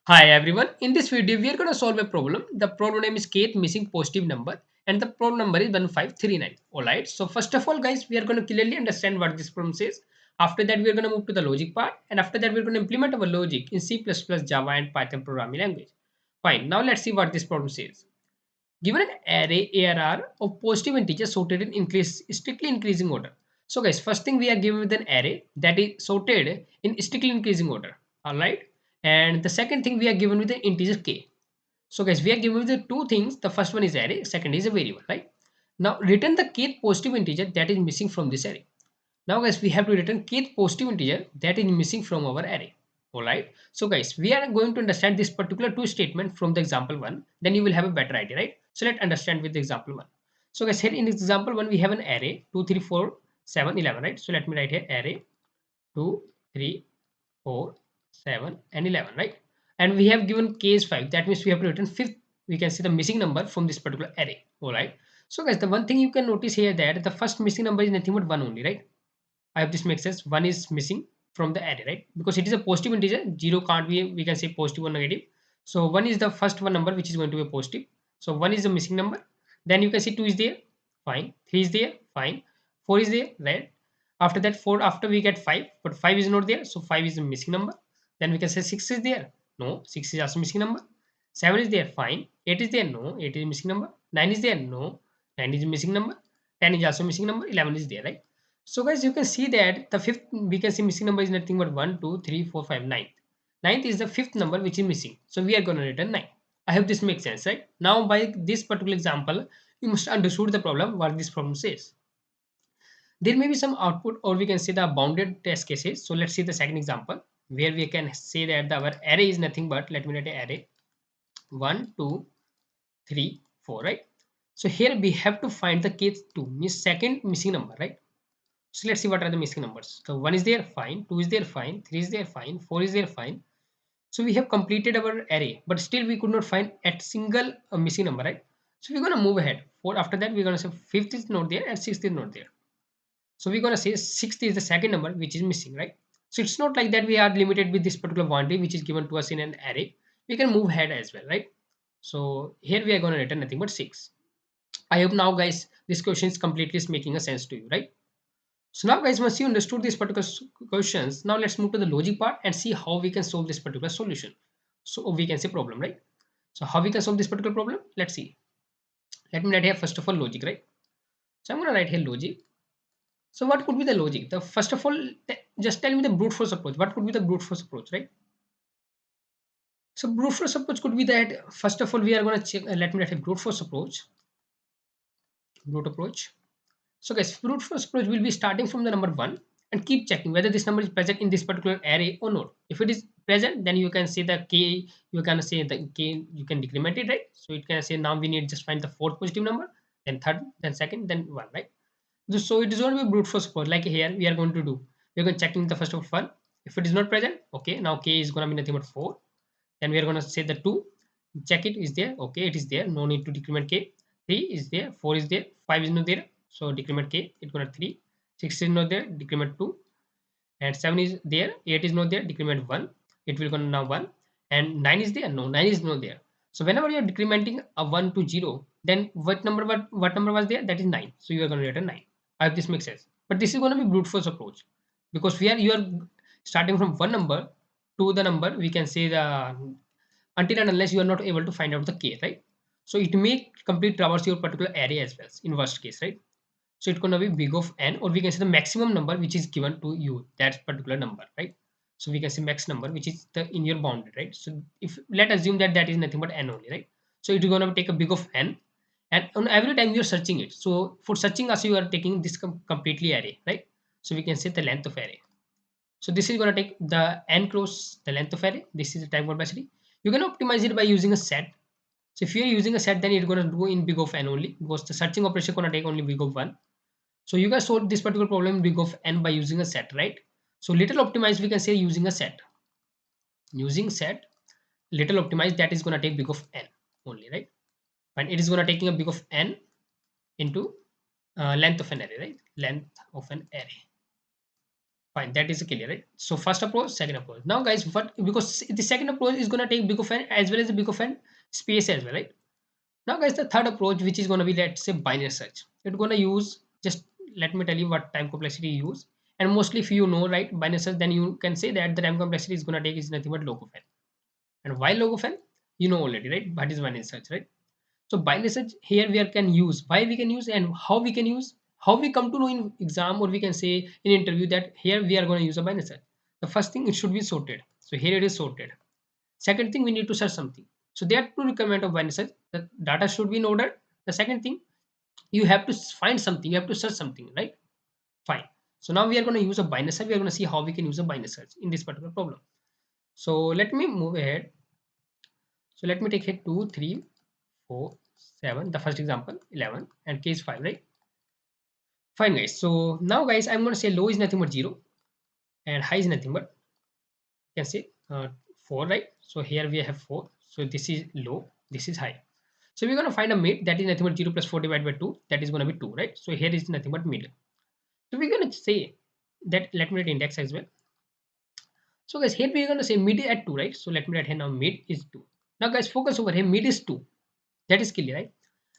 Hi everyone, in this video we are going to solve a problem. The problem name is kth missing positive number and the problem number is 1539. Alright, so first of all guys, we are going to clearly understand what this problem says. After that we are going to move to the logic part and after that we are going to implement our logic in C++, Java and Python programming language. Fine, now let's see what this problem says. Given an array ARR of positive integers sorted in strictly increasing order. So guys, first thing we are given with an array that is sorted in strictly increasing order. Alright. And the second thing we are given with the integer k. So guys, we are given with the two things. The first one is array, second is a variable, right? Now return the kth positive integer that is missing from this array. Now guys, we have to return kth positive integer that is missing from our array. Alright. So guys, we are going to understand this particular two statement from the example one. Then you will have a better idea, right? So let's understand with the example one. So guys, here in example one, we have an array 2, 3, 4, 7, 11, right? So let me write here array 2, 3, 4, 7, and 11, right? And we have given k is 5. That means we have to return fifth. We can see the missing number from this particular array. Alright. So guys, the one thing you can notice here that the first missing number is nothing but 1 only, right? I hope this makes sense. 1 is missing from the array, right? Because it is a positive integer. 0 can't be, we can say positive or negative. So 1 is the first one number which is going to be positive. So 1 is the missing number. Then you can see 2 is there. Fine. 3 is there. Fine. 4 is there. Right. After that 4, after we get 5. But 5 is not there. So 5 is the missing number. Then we can say 6 is there. No. 6 is also missing number. 7 is there. Fine. 8 is there. No. 8 is missing number. 9 is there. No. 9 is missing number. 10 is also missing number. 11 is there. Right. So guys, you can see that the fifth we can see missing number is nothing but 1, 2, 3, 4, 5, 9. Ninth is the fifth number which is missing. So we are going to return 9. I hope this makes sense, right? Now by this particular example, you must understood the problem, what this problem says. There may be some output or we can say the bounded test cases. So let's see the second example where we can say that our array is nothing but, let me write an array 1, 2, 3, 4, right? So here we have to find the case 2 means second missing number, right? So let's see what are the missing numbers. So 1 is there, fine. 2 is there, fine. 3 is there, fine. 4 is there, fine. So we have completed our array, but still we could not find a single missing number, right? So we're gonna move ahead. For after that, we're gonna say fifth is not there and sixth is not there. So we're gonna say sixth is the second number which is missing, right? So it's not like that we are limited with this particular quantity which is given to us in an array. We can move ahead as well, right? So here we are gonna return nothing but 6. I hope now, guys, this question is completely making a sense to you, right? So now guys, once you understood these particular questions, now let's move to the logic part and see how we can solve this particular solution. So we can say problem, right? So how we can solve this particular problem? Let's see. Let me write here first of all logic, right? So I'm going to write here logic. So what could be the logic? The first of all, just tell me the brute force approach. What could be the brute force approach, right? So brute force approach could be that first of all we are going to check. Let me write a brute force approach. Brute approach. So guys, brute force approach will be starting from the number 1 and keep checking whether this number is present in this particular array or not. If it is present, then you can say the k, you can say the k, you can decrement it, right? So it can say now we need just find the fourth positive number, then third, then second, then one, right? So it is going to be brute force approach. Like here we are going to do, we are going to checking the first of one. If it is not present, okay, now k is going to be nothing but 4. Then we are going to say the 2, check it is there, okay, it is there, no need to decrement k. 3 is there, 4 is there, 5 is not there, so decrement k, it's gonna 3. 6 is not there, decrement 2, and 7 is there, 8 is not there, decrement 1, it will gonna now 1, and 9 is there, no, 9 is not there. So whenever you are decrementing a 1 to 0, then what number was there, that is 9, so you are going to return 9. I hope this makes sense, but this is going to be brute force approach because we are you are starting from one number to the number, we can say the until and unless you are not able to find out the k, right? So it may complete traverse your particular array as well in worst case, right? So it's going to be big of n, or we can say the maximum number which is given to you, that particular number, right? So we can say max number which is the in your boundary, right? So if let assume that that is nothing but n only, right? So it's going to take a big of n, and on every time you're searching it, so for searching also you are taking this completely array, right? So we can say the length of array. So this is going to take the n cross the length of array. This is the time complexity. You can optimize it by using a set. So if you're using a set, then it's going to do in big of n only because the searching operation going to take only big of 1. So you guys solve this particular problem in big of n by using a set, right? So little optimized we can say using a set. Using set, little optimized, that is going to take big of n only, right? And it is going to taking a big of n into length of an array, right? Length of an array. Fine, that is clear, right? So first approach, second approach. Now guys, what, because the second approach is gonna take big of n as well as the big of n space as well, right? Now guys, the third approach, which is gonna be, let's say, binary search. It's gonna use, just let me tell you what time complexity you use. And mostly if you know, right, binary search, then you can say that the time complexity is gonna take is nothing but log of n. And why log of n? You know already, right? What is binary search, right? So binary search here we are can use, why we can use, and how we can use, how we come to know in exam, or we can say in interview that here we are going to use a binary search. The first thing, it should be sorted. So here it is sorted. Second thing, we need to search something. So there are two requirements of binary search. The data should be in order. The second thing, you have to find something, you have to search something, right? Fine. So now we are going to use a binary search. We are going to see how we can use a binary search in this particular problem. So let me move ahead. So let me take here 2 3 4 7, the first example 11, and case 5, right? Fine guys, so now guys, I'm going to say low is nothing but 0 and high is nothing but, you can say, 4, right? So here we have 4, so this is low, this is high. So we're going to find a mid, that is nothing but 0 plus 4 divided by 2, that is going to be 2, right? So here is nothing but middle. So we're going to say that, let me write index as well. So guys, here we're going to say mid at 2, right? So let me write here now mid is 2. Now guys, focus over here, mid is 2, that is clear, right?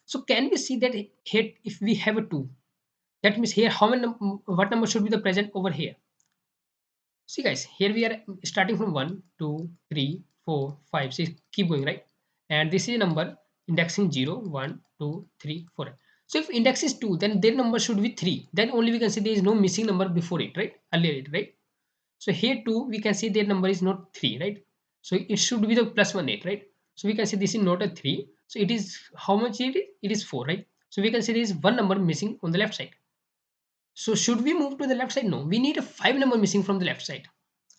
So can we see that here, if we have a 2, that means here how many what number should be the present over here? See guys, here we are starting from 1 2 3 4 5 6, keep going, right? And this is a number indexing 0 1 2 3 4. So if index is 2, then their number should be 3, then only we can say there is no missing number before it, right? Earlier it, right? So here 2, we can see their number is not 3, right? So it should be the plus 1 8, right? So we can say this is not a 3, so it is, how much it is? It is 4, right? So we can say there is one number missing on the left side. So should we move to the left side? No, we need a 5 number missing from the left side.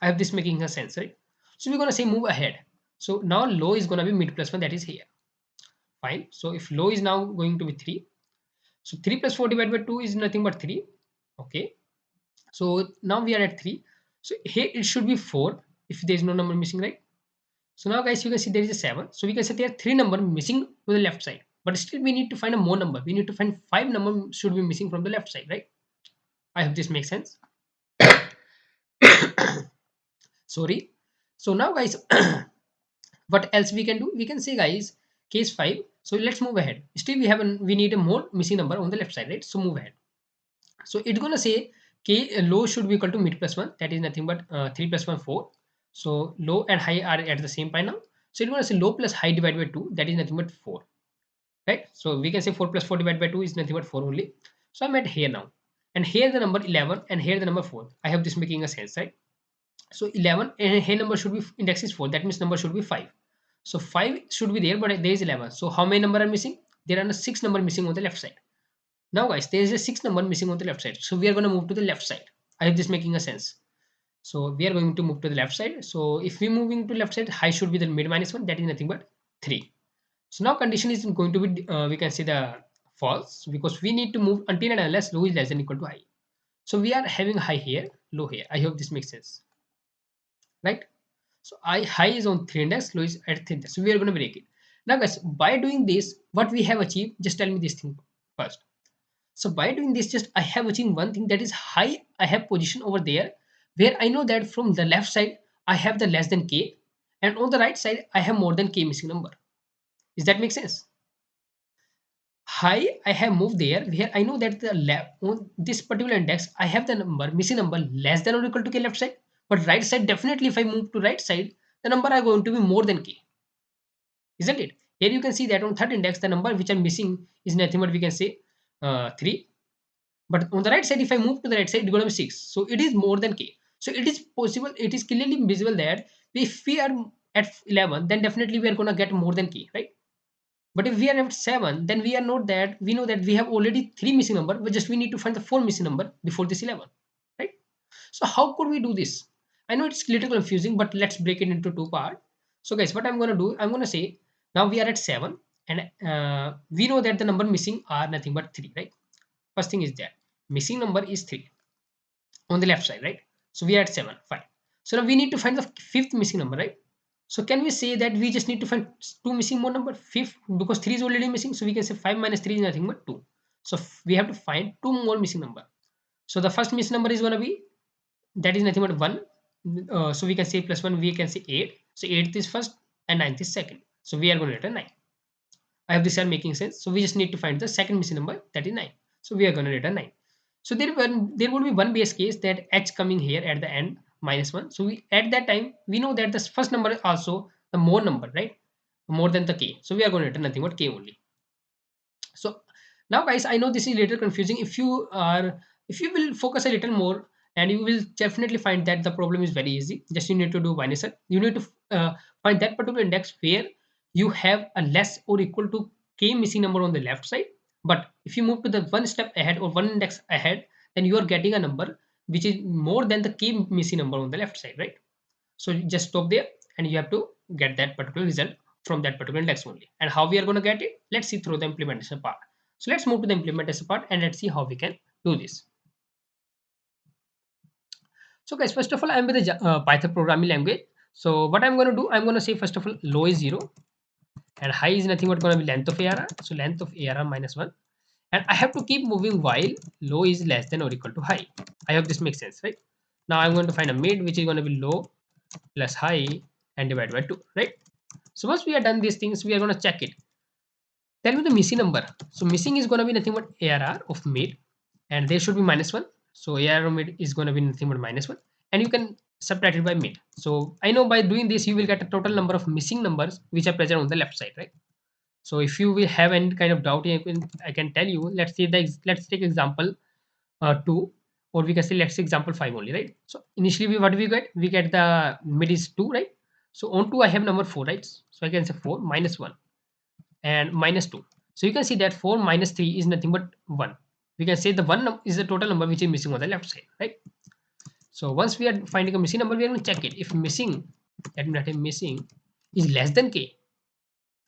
I have this making a sense, right? So we're going to say move ahead. So now low is going to be mid plus 1, that is here. Fine. So if low is now going to be 3. So 3 plus 4 divided by 2 is nothing but 3. Okay. So now we are at 3. So here it should be 4 if there is no number missing, right? So now guys, you can see there is a 7. So we can say there are 3 number missing to the left side. But still we need to find a more number. We need to find 5 number should be missing from the left side, right? I hope this makes sense. Sorry. So now guys, what else we can do? We can say guys, case 5. So let's move ahead. Still we need a more missing number on the left side, right? So move ahead. So it's gonna say k low should be equal to mid plus 1, that is nothing but 3 plus 1 4. So low and high are at the same point now. So it's gonna say low plus high divided by 2, that is nothing but 4, right? So we can say 4 plus 4 divided by 2 is nothing but 4 only. So I'm at here now, and here the number 11 and here the number 4. I have this making a sense, right? So 11 and here number should be index is 4, that means number should be 5. So 5 should be there, but there is 11. So how many number are missing? There are 6 number missing on the left side. Now guys, there is a 6 number missing on the left side, so we are going to move to the left side. I hope this making a sense. So we are going to move to the left side. So if we moving to left side, high should be the mid minus 1, that is nothing but 3. So now condition is going to be, we can say the false, because we need to move until and unless low is less than equal to high. So we are having high here, low here. I hope this makes sense, right? So I high is on 3 index, low is at 3 index. So we are going to break it. Now guys, by doing this, what we have achieved, just tell me this thing first. So by doing this, just I have achieved one thing, that is high. I have position over there where I know that from the left side I have the less than k, and on the right side I have more than k missing number. Does that make sense? High I have moved there where I know that the left on this particular index I have the number missing number less than or equal to k left side, but right side definitely if I move to right side the number are going to be more than k, isn't it? Here you can see that on third index the number which I'm missing is nothing but we can say 3. But on the right side, if I move to the right side, it's going to be 6. So it is more than k. So it is possible, it is clearly visible that if we are at 11, then definitely we are going to get more than k, right? But if we are at 7, then we are not that, we know that we have already 3 missing number, but just we need to find the 4 missing number before this 11, right? So how could we do this? I know it's little confusing, but let's break it into two parts. So guys, what I'm going to do, I'm going to say, now we are at 7, and we know that the number missing are nothing but 3, right? First thing is that missing number is 3 on the left side, right? So we are at 7, fine. So now we need to find the fifth missing number, right? So can we say that we just need to find two missing more number, fifth, because 3 is already missing, so we can say 5 minus 3 is nothing but 2. So we have to find two more missing number. So the first missing number is going to be that is nothing but 1. So we can say plus 1, we can say 8. So 8th is first and 9th is second. So we are going to return 9. I hope these are making sense. So we just need to find the second missing number, that is 9. So we are going to return 9. So there will be one base case that h coming here at the end minus 1. So we at that time we know that the first number is also the more number, right? More than the k. So we are going to return nothing but k only. So now guys, I know this is a little confusing. If you will focus a little more, and you will definitely find that the problem is very easy. Just you need to do binary search. You need to find that particular index where you have a less or equal to k missing number on the left side. But if you move to the one step ahead or one index ahead, then you are getting a number which is more than the k missing number on the left side, right? So you just stop there, and you have to get that particular result from that particular index only. And how we are going to get it? Let's see through the implementation part. So let's move to the implementation part and let's see how we can do this. So guys, first of all, I'm with the Python programming language. So what I'm going to do, I'm going to say first of all, low is 0 and high is nothing but going to be length of ARR. So length of ARR minus 1. And I have to keep moving while low is less than or equal to high. I hope this makes sense, right? Now I'm going to find a mid, which is going to be low plus high and divide by 2, right? So once we have done these things, we are going to check it. Tell me the missing number. So missing is going to be nothing but ARR of mid, and there should be minus 1. So ARR of mid is going to be nothing but minus 1, and you can subtract it by mid. So I know by doing this, you will get a total number of missing numbers which are present on the left side, right? So if you will have any kind of doubt, I can tell you. Let's take example 2, or we can say let's say example 5 only, right? So initially what we get? We get the mid is 2, right? So on 2 I have number 4, right? So I can say 4 minus 1 and minus 2. So you can see that 4 minus 3 is nothing but 1. We can say the 1 is the total number which is missing on the left side, right? So once we are finding a missing number, we are going to check it. If missing, that means that missing is less than k,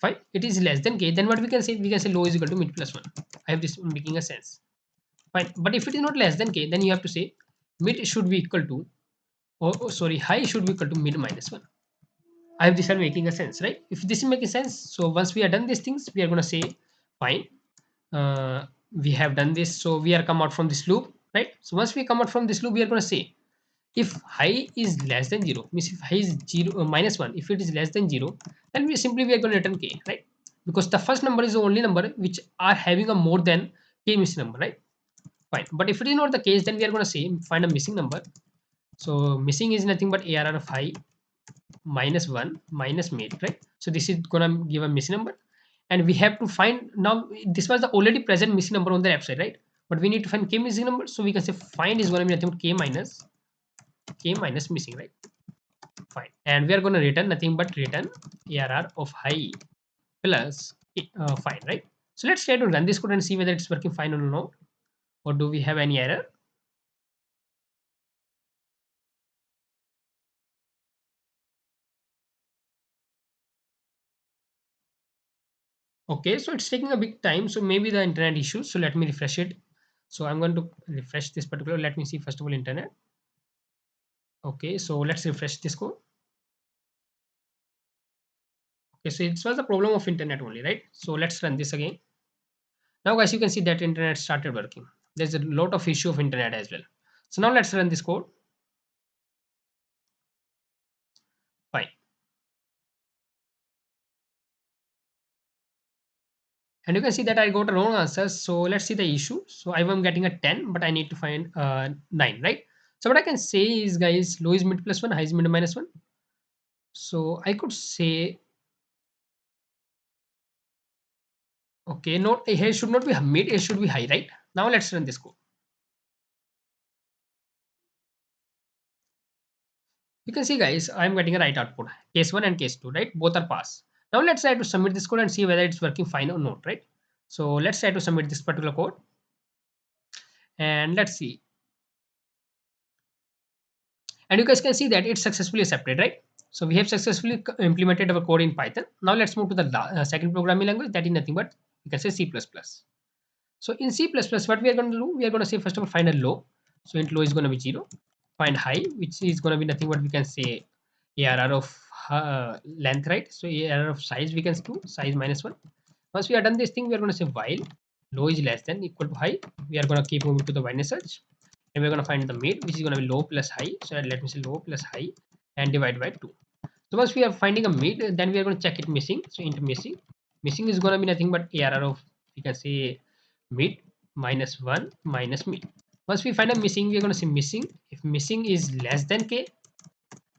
fine. It is less than k, then what we can say? We can say low is equal to mid plus 1. I have this making a sense, fine. But if it is not less than k, then you have to say mid should be equal to, sorry, high should be equal to mid minus 1. I hope these are making a sense, right? If this is making sense, so once we are done these things, we are going to say fine, we have done this, so we are come out from this loop, right? So once we come out from this loop, we are going to say if high is less than 0, means if high is 0 minus 1, if it is less than 0, then we are going to return k, right? Because the first number is the only number which are having a more than k missing number, right? Fine. But if it is not the case, then we are going to say find a missing number. So missing is nothing but ARR of high minus 1 minus mid, right? So this is gonna give a missing number, and we have to find. Now this was the already present missing number on the left side, right? But we need to find k missing number, so we can say find is going to be nothing but k minus missing, right? Fine. And we are going to return nothing but return ARR of high plus fine, right? So let's try to run this code and see whether it's working fine or no, or do we have any error. Okay, so it's taking a big time, so maybe the internet issue. So let me refresh it. So I'm going to refresh this particular. Let me see first of all internet. Okay, so let's refresh this code. Okay, so it was the problem of internet only, right? So let's run this again. Now guys, you can see that internet started working. There's a lot of issue of internet as well. So now let's run this code. Fine. And you can see that I got a wrong answer. So let's see the issue. So I am getting a 10, but I need to find 9, right? So what I can say is, guys, low is mid plus 1, high is mid minus 1. So I could say, okay, not here should not be mid, it should be high, right? Now let's run this code. You can see, guys, I'm getting a right output. Case 1 and case 2, right? Both are pass. Now let's try to submit this code and see whether it's working fine or not, right? So let's try to submit this particular code and let's see. And you guys can see that it's successfully accepted, right? So we have successfully implemented our code in Python. Now let's move to the second programming language, that is nothing but you can say C++. So in C++, what we are going to do, we are going to say first of all find a low. So int low is going to be 0. Find high, which is going to be nothing but we can say ARR of length, right? So ARR of size we can do size minus 1. Once we are done this thing, we are going to say while low is less than equal to high. We are going to keep moving to the binary search. and we're going to find the mid, which is going to be low plus high. So let me say low plus high and divide by 2. So once we are finding a mid, then we are going to check it missing. So into missing, missing is going to be nothing but ARR of, we can say, mid minus 1 minus mid. Once we find a missing, we are going to say missing. If missing is less than k,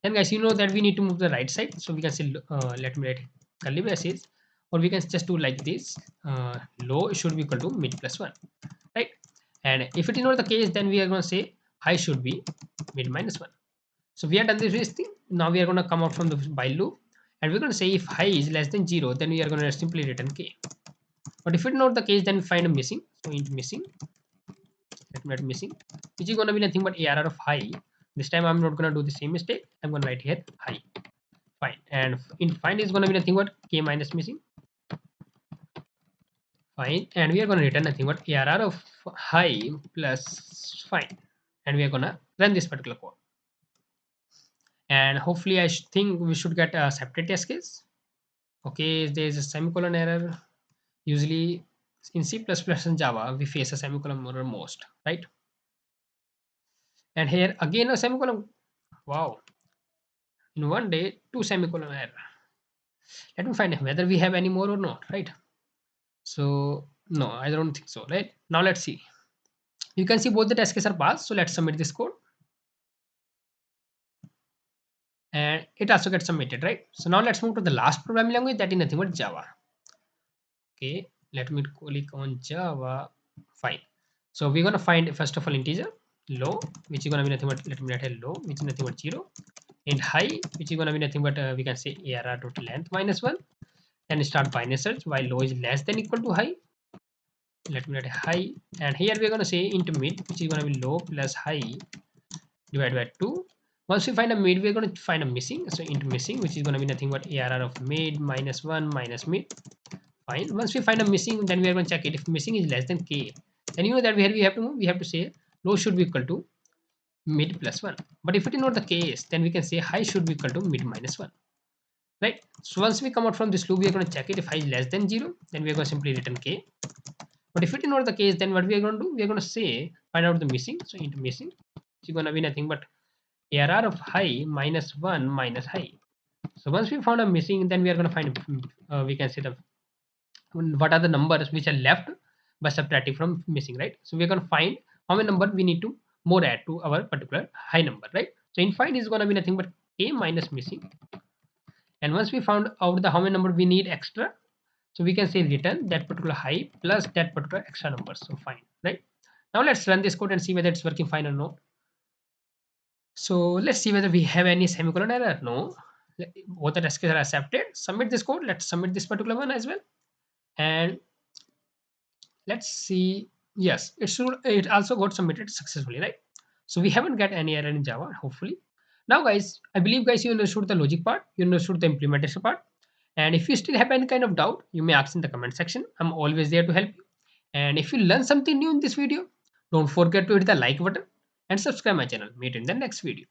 then guys, you know that we need to move the right side. So we can say, let me write curly braces, or we can just do like this. Low should be equal to mid plus 1, right? And if it is not the case, then we are going to say high should be mid minus 1. So we are done this thing. Now we are going to come out from the while loop, and we're going to say if high is less than 0, then we are going to simply return k. But if it's not the case, then we find a missing. So into missing, let me write missing, which is going to be nothing but ARR of high. This time I'm not going to do the same mistake. I'm going to write here high. Fine. And in find is going to be nothing but k minus missing. Fine. And we are going to return nothing but ARR of high plus fine. And we are going to run this particular code. And hopefully I think we should get a separate test case. Okay, there is a semicolon error. Usually in C++ and Java, we face a semicolon error most, right? And here again a semicolon. Wow, in one day, two semicolon error. Let me find whether we have any more or not, right? So no, I don't think so, right? Now let's see. You can see both the test cases are passed. So let's submit this code, and it also gets submitted, right? So now let's move to the last programming language, that is nothing but Java. Okay, let me click on Java. Fine. So we're gonna find first of all integer low, which is gonna be nothing but, let me write here low, which is nothing but 0, and high, which is gonna be nothing but we can say ARR dot length minus 1. Then start binary search while low is less than equal to high. Let me write high, and here we're gonna say into mid, which is gonna be low plus high divided by 2. Once we find a mid, we're gonna find a missing. So into missing, which is gonna be nothing but ARR of mid minus 1 minus mid. Fine. Once we find a missing, then we are going to check it. If missing is less than k, then you know that where we have to move, we have to say low should be equal to mid plus 1. But if it is not the case, then we can say high should be equal to mid minus 1, right? So once we come out from this loop, we are going to check it. If high is less than 0, then we are going to simply return k. But if it is not the case, then what we are going to do, we are going to say find out the missing. So into missing, which is going to be nothing but ARR of high minus 1 minus high. So once we found a missing, then we are going to find we can say the what are the numbers which are left by subtracting from missing, right? So we're going to find how many number we need to more add to our particular high number, right? So in find is going to be nothing but k minus missing. And once we found out the how many number we need extra, so we can say return that particular high plus that particular extra number. So fine, right? Now let's run this code and see whether it's working fine or not. So let's see whether we have any semicolon error. No, both the test cases are accepted. Submit this code. Let's submit this particular one as well. And let's see. Yes, it also got submitted successfully, right? So we haven't got any error in Java, hopefully. Now guys, I believe guys you understood the logic part, you understood the implementation part. And if you still have any kind of doubt, you may ask in the comment section. I'm always there to help you. And if you learn something new in this video, don't forget to hit the like button and subscribe my channel. Meet you in the next video.